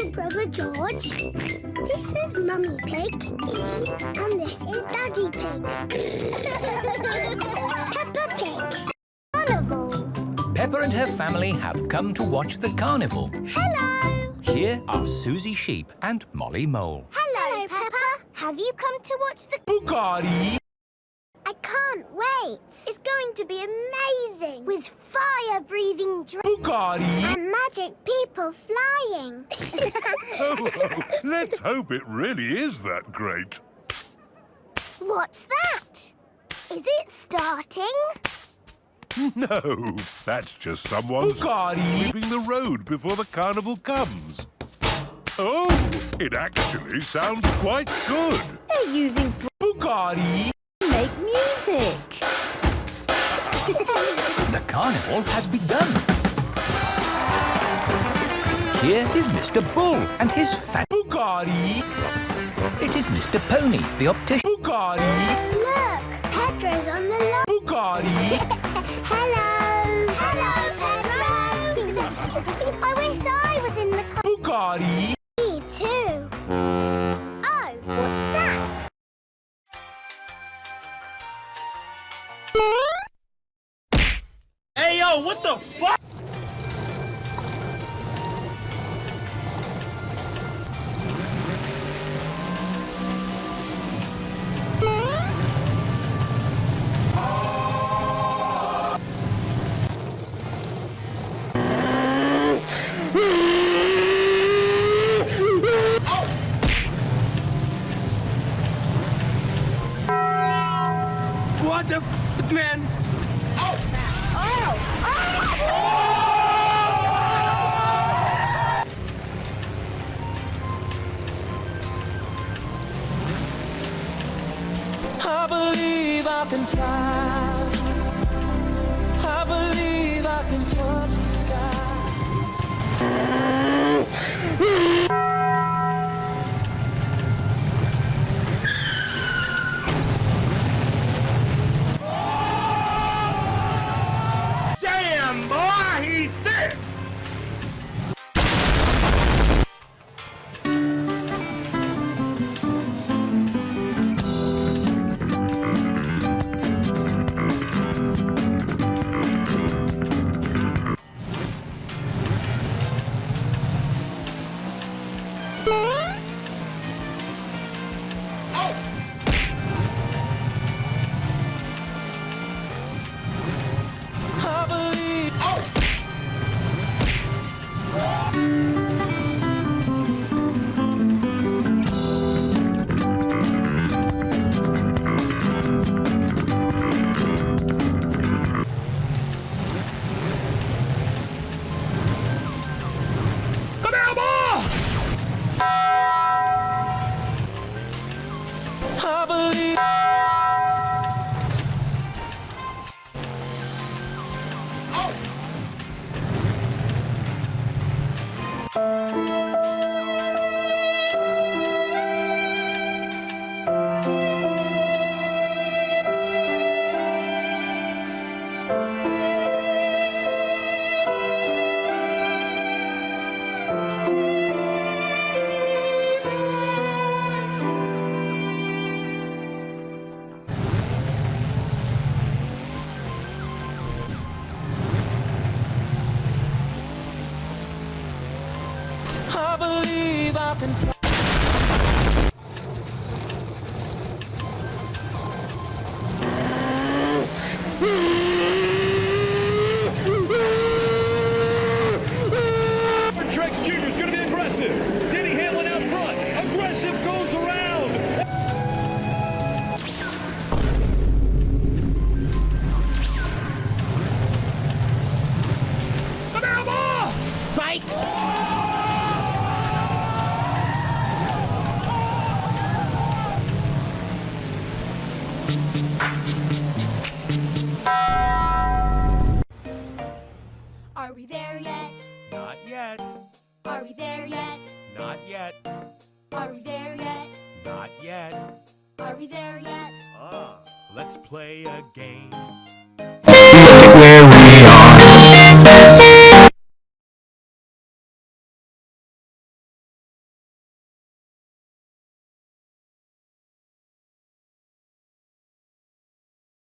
little brother George. This is Mummy Pig. And this is Daddy Pig. Peppa Pig. Carnival. Peppa and her family have come to watch the carnival. Hello. Here are Susie Sheep and Molly Mole. Hello, Peppa. Have you come to watch the... Bugatti! I can't wait. It's going to be amazing. With fire-breathing Bugatti! and magic people flying. Oh, let's hope it really is that great. What's that? Is it starting? No, that's just someone Bugatti! sweeping the road before the carnival comes. Oh, it actually sounds quite good. They're using Bugatti! to make music. The carnival has begun. Here is Mr. Bull and his fat Bugatti. It is Mr. Pony, the optician. Bugatti! Look, Pedro's on the line. Bugatti! Hello. Hello, Pedro. I wish I was in the car. Bugatti! Me too. Oh, what's that? Hey, yo, what the fuck? What the f, man? I believe I can fly. I believe I can touch the Damn, boy, he's thick! I believe. Come here, boy! I believe. I believe I can fly. Trex Jr. is gonna be aggressive. Denny Hamlin out front. Aggressive goes around. Come here, boy! Psych! Are we there yet? Not yet. Are we there yet? Not yet. Are we there yet? Not yet. Are we there yet? Let's play a game.